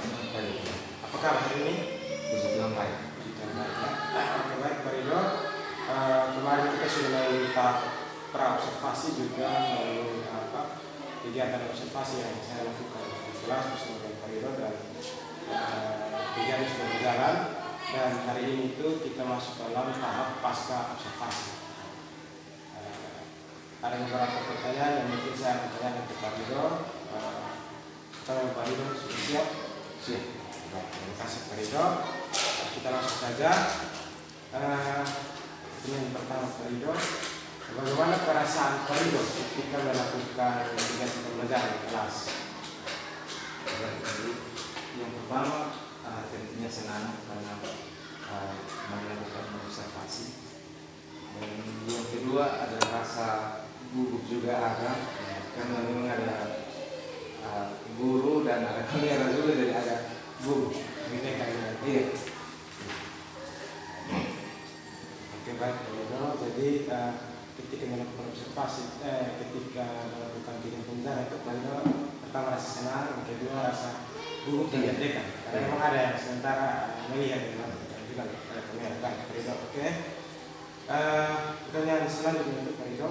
Speaker 1: Apa kabar hari ini?
Speaker 2: Puji Tuhan baik.
Speaker 1: Puji Tuhan baik ya. Oke, baik Pak Rido. Kemarin kita sudah melalui tahap pra-observasi juga melalui kegiatan observasi yang saya lakukan di kelas bersama dengan Pak Rido, dan kegiatan sudah berjalan, dan hari ini itu kita masuk dalam tahap pasca observasi. Ada beberapa pertanyaan yang mungkin saya akan tanyakan ke Pak Rido. Pertanyaan Pak Rido sudah siap? Siap. Baik, terima kasih Pak Rido. Kita langsung saja. Pertanyaan pertama Pak Rido, bagaimana perasaan Pak Rido ketika melakukan kegiatan pembelajaran di kelas?
Speaker 2: Jadi yang pertama tentunya senang karena melakukan observasi, dan yang kedua ada rasa gugup juga ada, karena memang ada guru dan ada kamera juga, jadi ada gugup. Iya.
Speaker 1: Oke, baik Pak Rido. Jadi ketika melakukan observasi, ketika melakukan kegiatan pembelajaran itu Pak Rido pertama rasa senang, yang kedua rasa gugup dan deg-degan. Karena memang ada yang sementara melihat juga ada kamera. Baik Pak Rido. Oke. Pertanyaan selanjutnya untuk Pak Rido.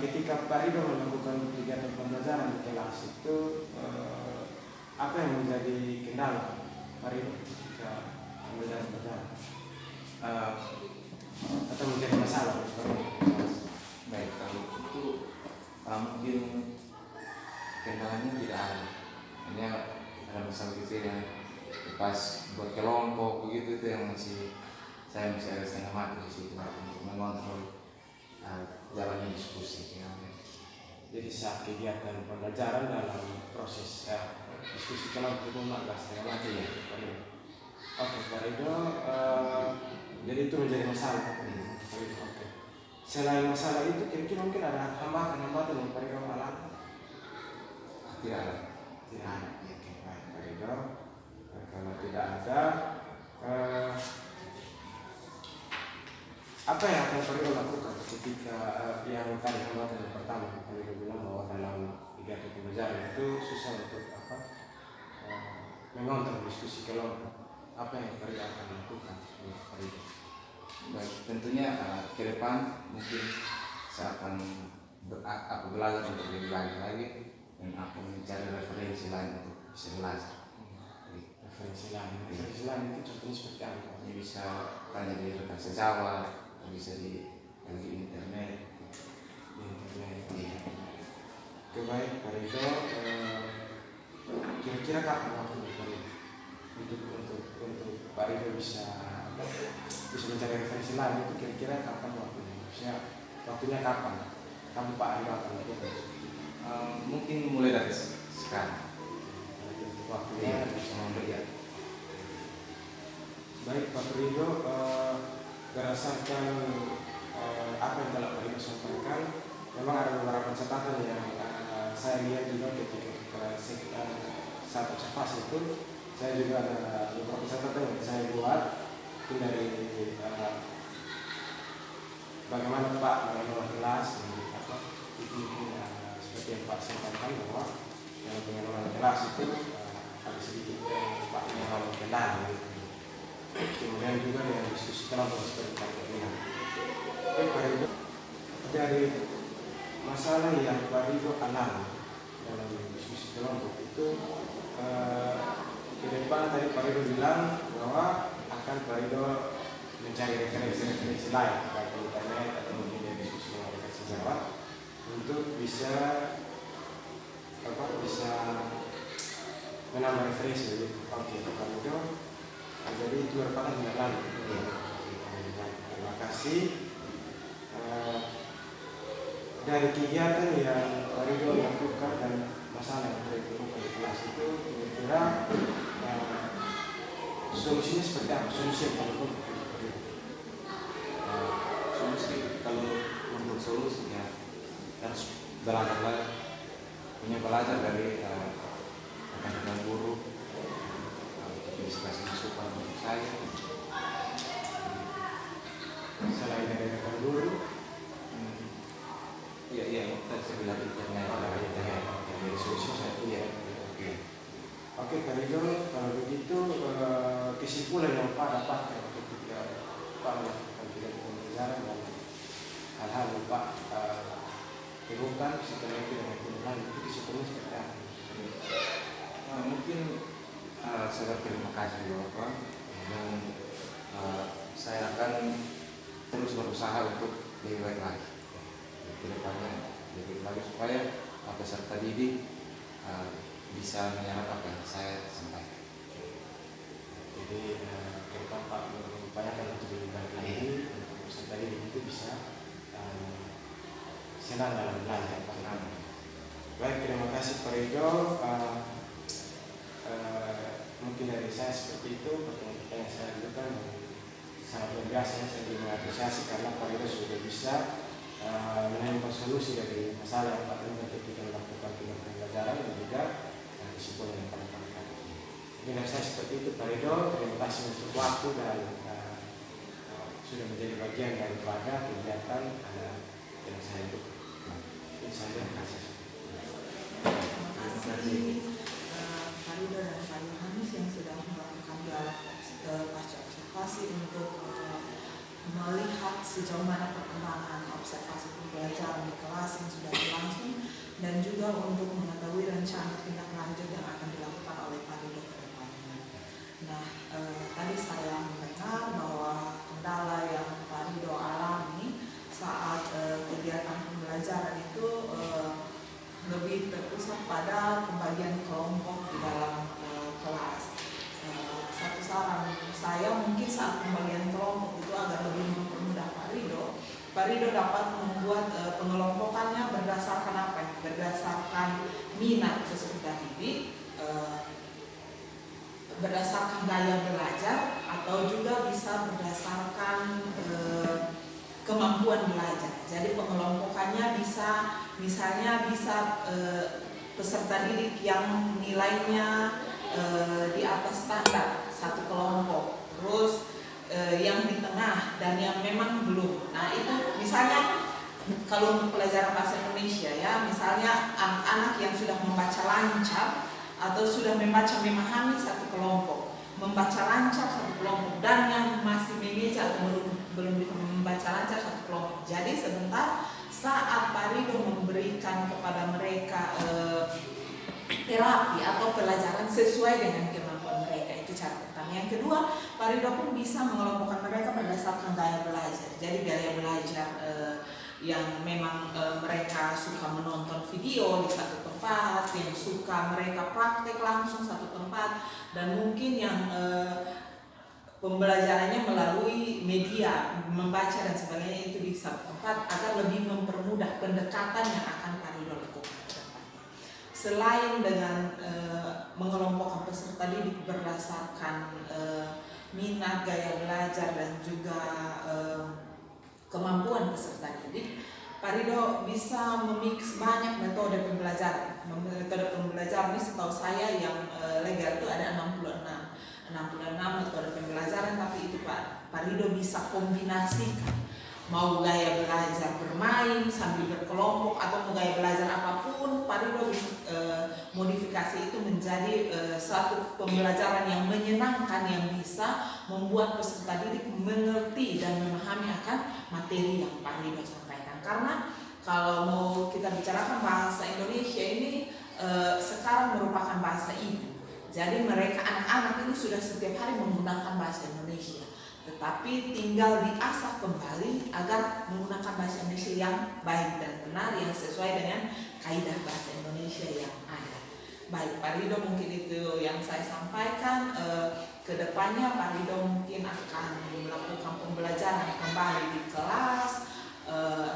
Speaker 1: Ketika Pak Rido melakukan kegiatan pembelajaran di kelas itu, apa yang menjadi kendala Pak Rido ketika pembelajaran atau menjadi masalah?
Speaker 2: Baik, kalau itu mungkin kendalanya tidak ada. Hanya ada masalah kecil yang pas buat kelompok begitu, itu yang saya masih ada setengah mati di situ untuk mengontrol jalannya diskusi.
Speaker 1: Jadi saat kegiatan pembelajaran dalam proses diskusi kelompok itu agak setengah mati ya Pak Rido. Oke Pak Rido, jadi itu menjadi masalah Pak Rido. Oke. Selain masalah itu, kira-kira mungkin ada hambatan yang Pak Rido alami?
Speaker 2: Tidak ada.
Speaker 1: Tidak ada. Oke, baik Pak Rido. Kalau tidak ada, apa yang akan Pak Rido lakukan ketika yang tadi hambatan yang pertama Pak Rido bilang bahwa dalam kegiatan pembelajaran itu susah untuk mengontrol diskusi kelompok. Apa yang Pak Rido akan lakukan Pak Rido?
Speaker 2: Baik, tentunya ke depan mungkin saya akan belajar untuk lebih lagi dan akan mencari referensi lain untuk bisa belajar.
Speaker 1: Referensi lain itu contohnya seperti apa?
Speaker 2: Ini bisa tanya di rekan sejawat, bisa di internet.
Speaker 1: Oke, baik Pak Rido. Kira-kira kapan waktunya Pak Rido untuk Pak Rido bisa mencari referensi lain itu, kira-kira kapan waktunya? Maksudnya waktunya kapan? Kamu Pak Rido akan lakukan?
Speaker 2: Mungkin mulai dari sekarang.
Speaker 1: Waktunya
Speaker 2: Bisa memberikan.
Speaker 1: Baik Pak Rido, berdasarkan apa yang telah Pak Rido sampaikan, memang ada beberapa catatan yang saya lihat juga ketika saat observasi itu. Saya juga ada beberapa catatan yang saya buat itu dari bagaimana Pak mengelola kelas, itu mungkin seperti yang Pak sampaikan bahwa yang pengelolaan kelas itu ada sedikit Pak mengalami kendala. Kemudian juga dengan diskusi kelompok seperti Pak bilang. Pak Rido, dari masalah yang Pak Rido alami dalam diskusi kelompok itu, ke depan tadi Pak Rido bilang bahwa akan Pak Rido mencari referensi lain baik di internet atau mungkin dari diskusi dengan rekan sejawat untuk bisa menambah referensi begitu. Oke, Pak Rido. Jadi itu merupakan tindak lanjut. Terima kasih. Dari kegiatan yang Pak Rido lakukan dan masalah yang Pak Rido lakukan di kelas itu, kira-kira solusinya seperti apa? Solusi yang paling baik?
Speaker 2: Solusi kalau untuk untuk solusi ya harus belajar dari rekan-rekan guru untuk diskus masukan untuk saya.
Speaker 1: Selain dari rekan guru,
Speaker 2: Iya, tadi saya bilang internet.
Speaker 1: dari solusi satu ya. Oke, Pak Rido, kalau begitu kesimpulan yang Pak dapatkan ketika Pak melakukan kegiatan pembelajaran dan hal-hal yang Pak temukan setelah itu dengan kemudian itu kesimpulan seperti apa?
Speaker 2: Mungkin saya berterima kasih Bapak dan saya akan terus berusaha untuk lebih baik lagi ke depannya, lebih baik lagi supaya peserta didik bisa menyerap apa yang saya sampaikan.
Speaker 1: Jadi ke depan Pak mengupayakan untuk lebih baik lagi untuk peserta didik itu bisa senang dalam belajar. Baik, terima kasih Pak Rido. Mungkin dari saya seperti itu pertanyaan yang saya ajukan sangat luar biasa. Saya juga mengapresiasi karena Pak Rido sudah bisa menemukan solusi dari masalah yang Pak temukan ketika melakukan kegiatan pembelajaran dan juga kesimpulan yang Pak dapatkan. Mungkin dari saya seperti itu Pak Rido. Terima kasih untuk waktu dan sudah menjadi bagian daripada kegiatan yang saya lakukan. Ini saja. Terima kasih.
Speaker 6: Terima kasih Pak Rido dan Pak Yohanes yang sudah melakukan dialog pasca observasi untuk melihat sejauh mana perkembangan observasi pembelajaran di kelas yang sudah berlangsung dan juga untuk mengetahui rencana tindak lanjut yang akan dilakukan oleh Pak Rido ke depannya. Nah, tadi saya mendengar bahwa kendala yang Pak Rido alami saat kegiatan pembelajaran itu lebih terpusat pada pembagian kelompok di dalam kelas. Satu saran saya mungkin saat pembagian kelompok itu agar lebih mempermudah Pak Rido dapat membuat pengelompokannya berdasarkan apa? Berdasarkan minat peserta didik, berdasarkan gaya belajar, atau juga bisa berdasarkan kemampuan belajar. Jadi pengelompokannya bisa, misalnya bisa peserta didik yang nilainya di atas standar satu kelompok, terus yang di tengah dan yang memang belum. Nah itu misalnya kalau untuk pelajaran bahasa Indonesia ya, misalnya anak-anak yang sudah membaca lancar atau sudah membaca memahami satu kelompok, membaca lancar satu kelompok, dan yang masih mengeja atau belum membaca lancar satu kelompok. Jadi sebentar saat Pak Rido memberikan kepada mereka terapi atau pelajaran sesuai dengan kemampuan mereka, itu cara pertama. Yang kedua, Pak Rido pun bisa mengelompokkan mereka berdasarkan gaya belajar. Jadi gaya belajar yang memang mereka suka menonton video di satu tempat, yang suka mereka praktek langsung satu tempat, dan mungkin yang pembelajarannya melalui media, membaca dan sebagainya itu di satu tempat agar lebih mempermudah pendekatan yang akan Pak Rido lakukan ke depannya. Selain dengan mengelompokkan peserta didik berdasarkan minat, gaya belajar, dan juga kemampuan peserta didik, Pak Rido bisa memix banyak metode pembelajaran. Metode pembelajaran ini setahu saya yang legal itu ada 66 metode pembelajaran, tapi itu Pak Rido bisa kombinasikan. Mau gaya belajar bermain sambil berkelompok atau mau gaya belajar apapun, Pak Rido modifikasi itu menjadi satu pembelajaran yang menyenangkan, yang bisa membuat peserta didik mengerti dan memahami akan materi yang Pak Rido sampaikan. Karena kalau mau kita bicarakan bahasa Indonesia ini sekarang merupakan bahasa ibu. Jadi mereka anak-anak ini sudah setiap hari menggunakan bahasa Indonesia, tetapi tinggal diasah kembali agar menggunakan bahasa Indonesia yang baik dan benar, yang sesuai dengan kaidah bahasa Indonesia yang ada. Baik, Pak Rido, mungkin itu yang saya sampaikan. Kedepannya Pak Rido mungkin akan melakukan pembelajaran kembali di kelas.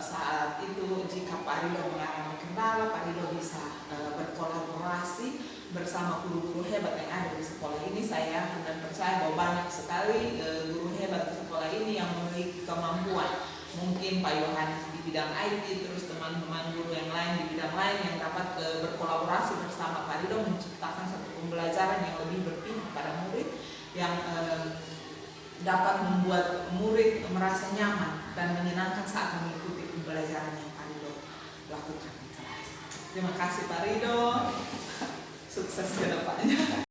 Speaker 6: Saat itu jika Pak Rido mengalami kendala, Pak Rido bisa berkolaborasi bersama guru-guru hebat yang ada di sekolah ini. Saya dan percaya bahwa banyak sekali guru hebat di sekolah ini yang memiliki kemampuan. Mungkin Pak Yohanes bidang IT, terus teman-teman guru yang lain di bidang lain yang dapat berkolaborasi bersama Pak Rido menciptakan satu pembelajaran yang lebih berpihak pada murid, yang dapat membuat murid merasa nyaman dan menyenangkan saat mengikuti pembelajaran yang Pak Rido lakukan di kelas. Terima kasih Pak Rido, sukses ke depannya.